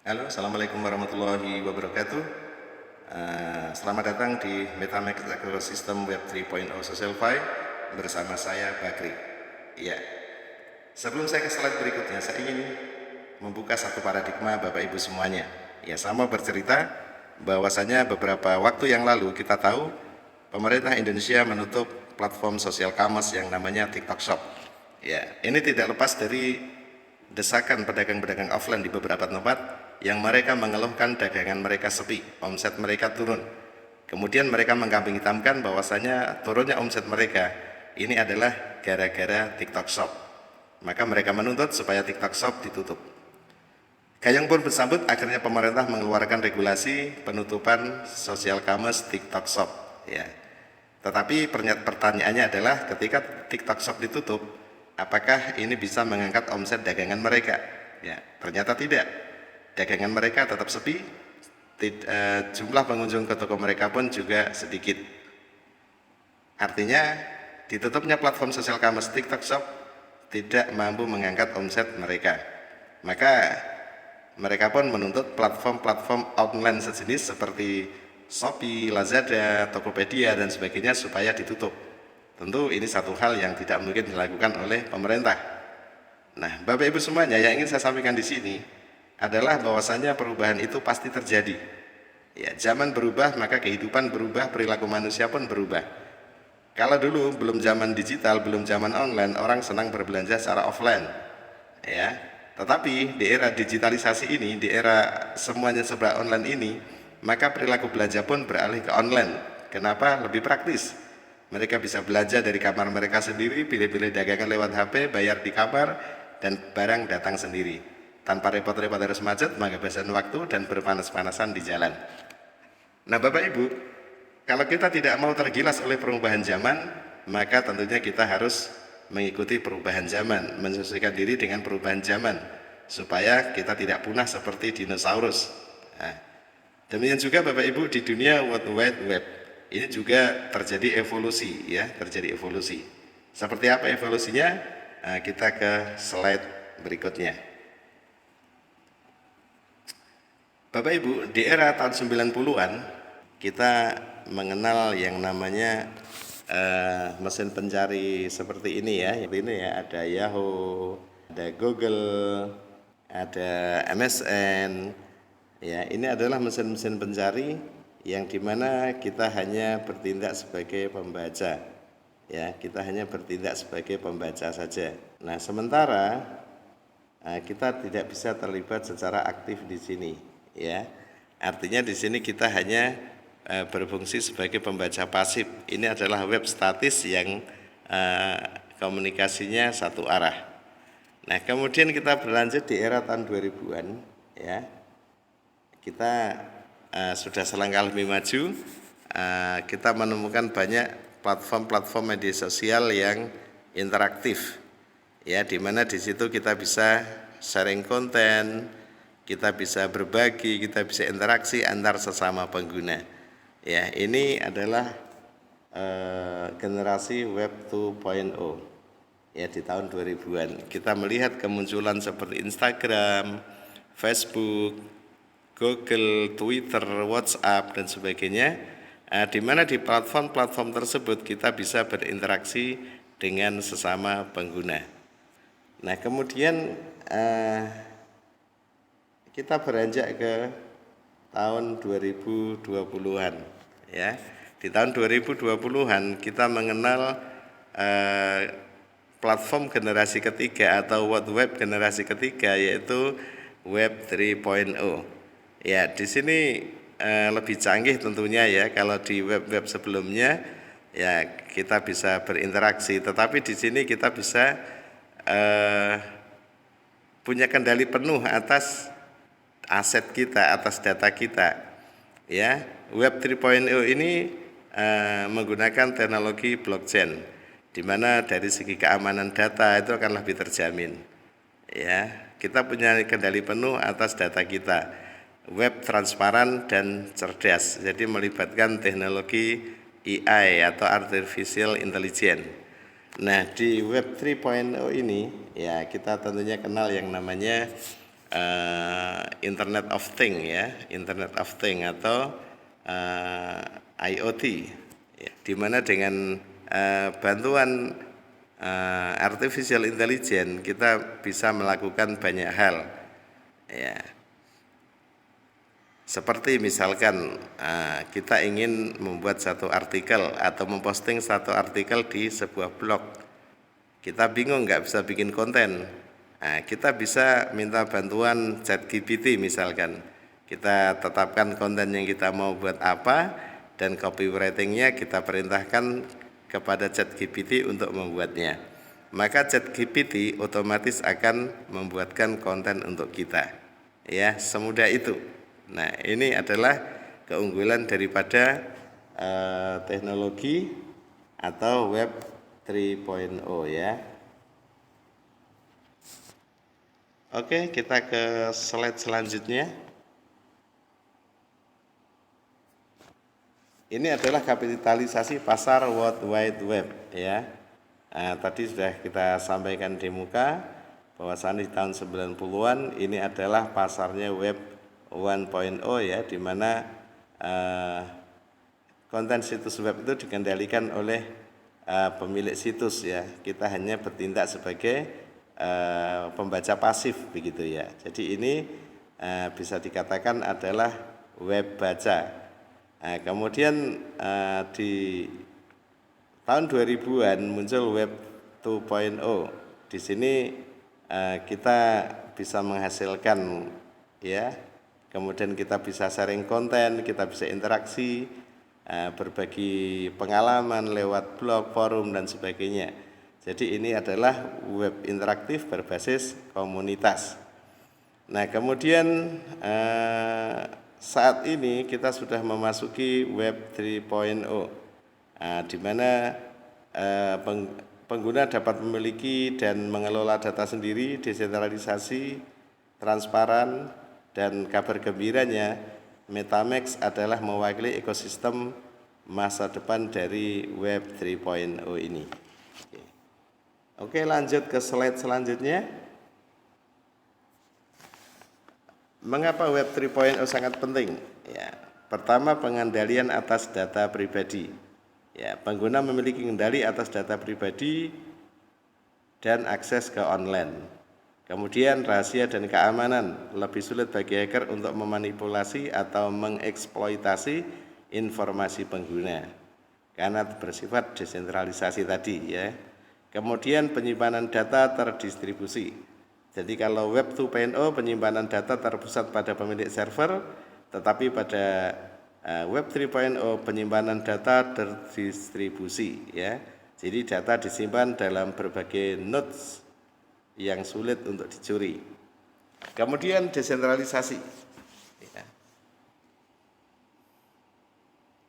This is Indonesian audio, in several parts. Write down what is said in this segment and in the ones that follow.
Halo, Assalamualaikum warahmatullahi wabarakatuh. Selamat datang di MetaMask Ecosystem Web 3.0 Socialfy bersama saya Bakri. Ya, sebelum saya ke slide berikutnya, saya ingin membuka satu paradigma Bapak Ibu semuanya. Ya, sama bercerita bahwasanya beberapa waktu yang lalu kita tahu pemerintah Indonesia menutup platform sosial commerce yang namanya TikTok Shop. Ya, ini tidak lepas dari desakan pedagang-pedagang offline di beberapa tempat yang mereka mengeluhkan dagangan mereka sepi, omset mereka turun. Kemudian mereka mengkambing hitamkan bahwasanya turunnya omset mereka ini adalah gara-gara TikTok Shop. Maka mereka menuntut supaya TikTok Shop ditutup. Gayung pun bersambut, akhirnya pemerintah mengeluarkan regulasi penutupan social commerce TikTok Shop. Ya. Tetapi pertanyaannya adalah ketika TikTok Shop ditutup, apakah ini bisa mengangkat omset dagangan mereka? Ya, ternyata tidak. Dagangan mereka tetap sepi, jumlah pengunjung ke toko mereka pun juga sedikit. Artinya, ditutupnya platform sosial commerce TikTok Shop tidak mampu mengangkat omset mereka. Maka mereka pun menuntut platform-platform online sejenis seperti Shopee, Lazada, Tokopedia, dan sebagainya supaya ditutup. Tentu ini satu hal yang tidak mungkin dilakukan oleh pemerintah. Nah, Bapak Ibu semuanya, yang ingin saya sampaikan di sini adalah bahwasanya perubahan itu pasti terjadi. Ya, zaman berubah, maka kehidupan berubah, perilaku manusia pun berubah. Kalau dulu belum zaman digital, belum zaman online, orang senang berbelanja secara offline. Ya, tetapi di era digitalisasi ini, di era semuanya serba online ini, maka perilaku belanja pun beralih ke online. Kenapa? Lebih praktis. Mereka bisa belanja dari kamar mereka sendiri, pilih-pilih dagangan lewat HP, bayar di kamar, dan barang datang sendiri. Tanpa repot-repot harus macet, menghabiskan waktu dan berpanas-panasan di jalan. Nah, Bapak Ibu, kalau kita tidak mau tergilas oleh perubahan zaman, maka tentunya kita harus mengikuti perubahan zaman, menyesuaikan diri dengan perubahan zaman, supaya kita tidak punah seperti dinosaurus. Nah, demikian juga Bapak Ibu di dunia World Wide Web, ini juga terjadi evolusi, ya, terjadi evolusi. Seperti apa evolusinya? Nah, kita ke slide berikutnya. Bapak Ibu, di era tahun 90-an kita mengenal yang namanya mesin pencari seperti ini ya. Ini ya, ada Yahoo, ada Google, ada MSN. Ya, ini adalah mesin-mesin pencari yang dimana kita hanya bertindak sebagai pembaca. Ya, kita hanya bertindak sebagai pembaca saja. Nah, sementara kita tidak bisa terlibat secara aktif di sini, ya. Artinya di sini kita hanya berfungsi sebagai pembaca pasif. Ini adalah web statis yang komunikasinya satu arah. Nah, kemudian kita berlanjut di era tahun 2000-an, ya. Kita sudah selangkah lebih maju. Kita menemukan banyak platform-platform media sosial yang interaktif. Ya, di mana di situ kita bisa sharing konten, kita bisa berbagi, kita bisa interaksi antar sesama pengguna. Ya, ini adalah generasi Web 2.0. Ya, di tahun 2000-an. Kita melihat kemunculan seperti Instagram, Facebook, Google, Twitter, WhatsApp, dan sebagainya, di mana di platform-platform tersebut kita bisa berinteraksi dengan sesama pengguna. Nah, kemudian kita beranjak ke tahun 2020-an, ya. Di tahun 2020-an kita mengenal platform generasi ketiga atau World Web generasi ketiga, yaitu Web 3.0. Ya, di sini lebih canggih tentunya ya. Kalau di web-web sebelumnya ya kita bisa berinteraksi, tetapi di sini kita bisa punya kendali penuh atas aset kita, atas data kita. Ya, Web 3.0 ini menggunakan teknologi blockchain, di mana dari segi keamanan data itu akan lebih terjamin. Ya, kita punya kendali penuh atas data kita. Web transparan dan cerdas, jadi melibatkan teknologi AI atau Artificial Intelligence. Nah, di Web 3.0 ini ya kita tentunya kenal yang namanya Internet of Things ya, Internet of Things atau IoT, ya, di mana dengan bantuan artificial intelligence kita bisa melakukan banyak hal, ya. Seperti misalkan kita ingin membuat satu artikel atau memposting satu artikel di sebuah blog, kita bingung nggak bisa bikin konten. Nah, kita bisa minta bantuan ChatGPT misalkan. Kita tetapkan konten yang kita mau buat apa dan copywritingnya kita perintahkan kepada ChatGPT untuk membuatnya. Maka ChatGPT otomatis akan membuatkan konten untuk kita. Ya, semudah itu. Nah, ini adalah keunggulan daripada teknologi atau web 3.0 ya. Oke, kita ke slide selanjutnya. Ini adalah kapitalisasi pasar World Wide Web ya. Tadi sudah kita sampaikan di muka bahwasannya di tahun 90-an ini adalah pasarnya web 1.0 ya, di mana konten situs web itu dikendalikan oleh pemilik situs ya. Kita hanya bertindak sebagai pembaca pasif begitu ya. Jadi ini bisa dikatakan adalah web baca. Kemudian di tahun 2000-an muncul web 2.0. Di sini kita bisa menghasilkan ya, kemudian kita bisa sharing konten, kita bisa interaksi, berbagi pengalaman lewat blog, forum dan sebagainya. Jadi ini adalah web interaktif berbasis komunitas. Nah, kemudian saat ini kita sudah memasuki web 3.0, di mana pengguna dapat memiliki dan mengelola data sendiri, desentralisasi, transparan, dan kabar gembiranya MetaMask adalah mewakili ekosistem masa depan dari web 3.0 ini. Oke, lanjut ke slide selanjutnya. Mengapa web 3.0 sangat penting? Ya, pertama, pengendalian atas data pribadi. Ya, pengguna memiliki kendali atas data pribadi dan akses ke online. Kemudian rahasia dan keamanan, lebih sulit bagi hacker untuk memanipulasi atau mengeksploitasi informasi pengguna karena bersifat desentralisasi tadi ya. Kemudian penyimpanan data terdistribusi. Jadi kalau web 2.0 penyimpanan data terpusat pada pemilik server, tetapi pada web 3.0 penyimpanan data terdistribusi ya. Jadi data disimpan dalam berbagai nodes yang sulit untuk dicuri. Kemudian desentralisasi ya.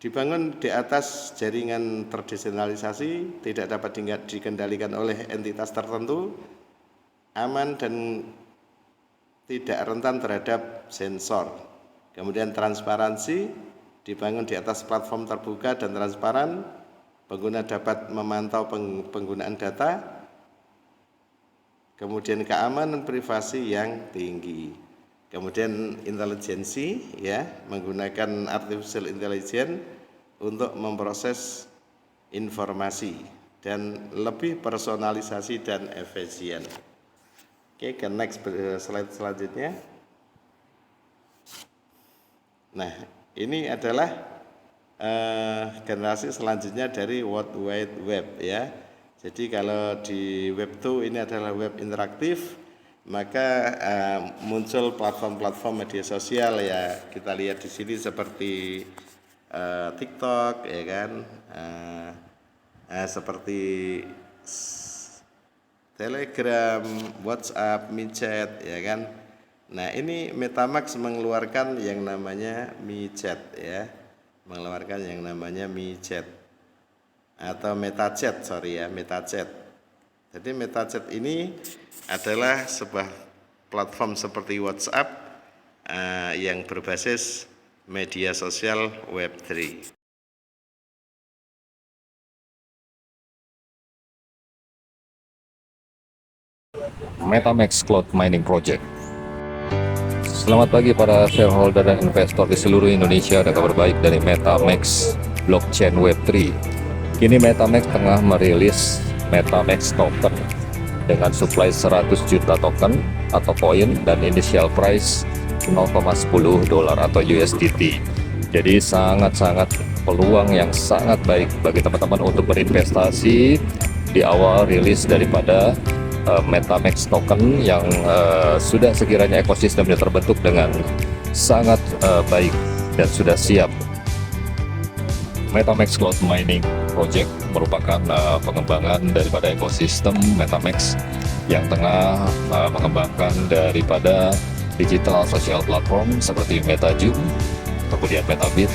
Dibangun di atas jaringan terdesentralisasi, tidak dapat dikendalikan oleh entitas tertentu, aman dan tidak rentan terhadap sensor. Kemudian transparansi, dibangun di atas platform terbuka dan transparan, pengguna dapat memantau penggunaan data. Kemudian keamanan privasi yang tinggi. Kemudian intelijensi ya, menggunakan artificial intelligence untuk memproses informasi dan lebih personalisasi dan efisien. Oke, ke next slide selanjutnya. Nah, ini adalah generasi selanjutnya dari World Wide Web ya. Jadi kalau di web 2 ini adalah web interaktif, maka muncul platform-platform media sosial ya. Kita lihat di sini seperti TikTok ya kan, seperti Telegram, WhatsApp, MiChat ya kan. Nah, ini MetaMask mengeluarkan yang namanya MiChat ya. Mengeluarkan yang namanya MiChat atau MetaChat, MetaChat. Jadi MetaChat ini adalah sebuah platform seperti WhatsApp yang berbasis media sosial Web3. MetaMask Cloud Mining Project. Selamat pagi para shareholder dan investor di seluruh Indonesia. Ada kabar baik dari MetaMax Blockchain Web3. Kini MetaMax tengah merilis MetaMax token dengan supply 100 juta token atau koin dan initial price $0,10 atau USDT. Jadi sangat-sangat peluang yang sangat baik bagi teman-teman untuk berinvestasi di awal rilis daripada MetaMax token yang sudah sekiranya ekosistemnya terbentuk dengan sangat baik dan sudah siap. MetaMax Cloud Mining Project merupakan pengembangan daripada ekosistem MetaMax yang tengah mengembangkan daripada digital social platform seperti MetaJoom, kemudian MetaBit,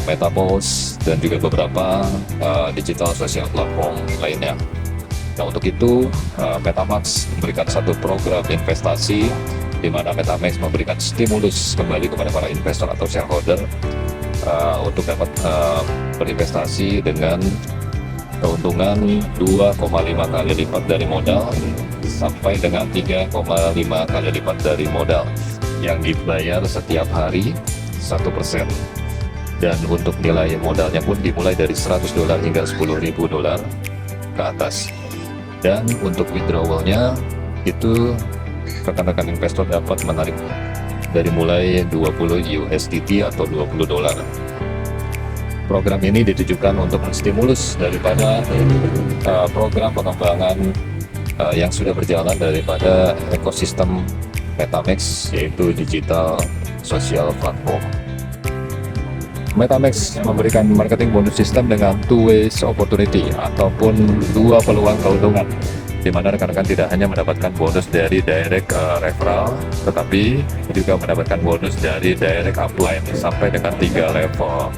MetaPost, dan juga beberapa digital social platform lainnya. Nah, untuk itu MetaMax memberikan satu program investasi di mana MetaMax memberikan stimulus kembali kepada para investor atau shareholder untuk dapat berinvestasi dengan keuntungan 2,5 kali lipat dari modal sampai dengan 3,5 kali lipat dari modal yang dibayar setiap hari 1%. Dan untuk nilai modalnya pun dimulai dari $100 hingga $10.000 ke atas. Dan untuk withdrawalnya itu rekan-rekan investor dapat menarik dari mulai 20 USDT atau $20. Program ini ditujukan untuk menstimulus daripada program pengembangan yang sudah berjalan daripada ekosistem MetaMax, yaitu digital social platform. MetaMax memberikan marketing bonus system dengan two ways opportunity ataupun dua peluang keuntungan, di mana rekan-rekan tidak hanya mendapatkan bonus dari direct referral, tetapi juga mendapatkan bonus dari direct upline sampai dengan 3 level.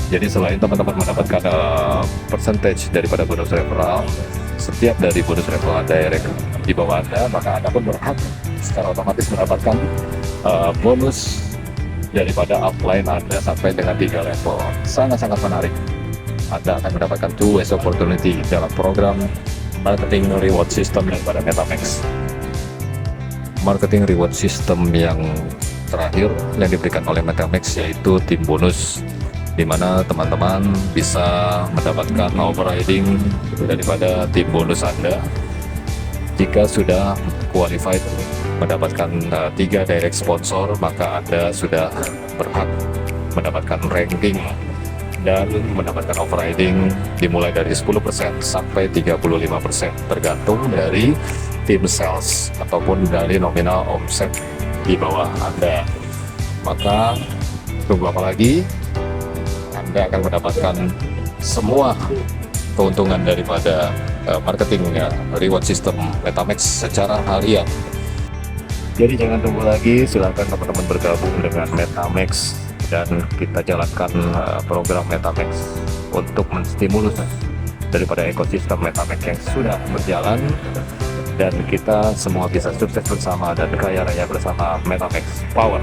Jadi selain teman-teman mendapatkan percentage daripada bonus referral, setiap dari bonus referral direct di bawah Anda, maka Anda pun berhak secara otomatis mendapatkan bonus daripada upline Anda sampai dengan 3 level. Sangat-sangat menarik. Anda akan mendapatkan two ways opportunity dalam program marketing reward system daripada MetaMax. Marketing reward system yang terakhir yang diberikan oleh MetaMax yaitu tim bonus, di mana teman-teman bisa mendapatkan overriding daripada tim bonus Anda jika sudah qualified mendapatkan 3 direct sponsor, maka Anda sudah berhak mendapatkan ranking dan mendapatkan overriding dimulai dari 10% sampai 35% tergantung dari tim sales ataupun dari nominal omset di bawah Anda. Maka tunggu apa lagi? Anda akan mendapatkan semua keuntungan daripada marketing reward system MetaMax secara harian. Jadi jangan tunggu lagi, silakan teman-teman bergabung dengan MetaMax dan kita jalankan program MetaMax untuk menstimulus daripada ekosistem MetaMax yang sudah berjalan dan kita semua bisa sukses bersama dan kaya raya bersama. MetaMax Power.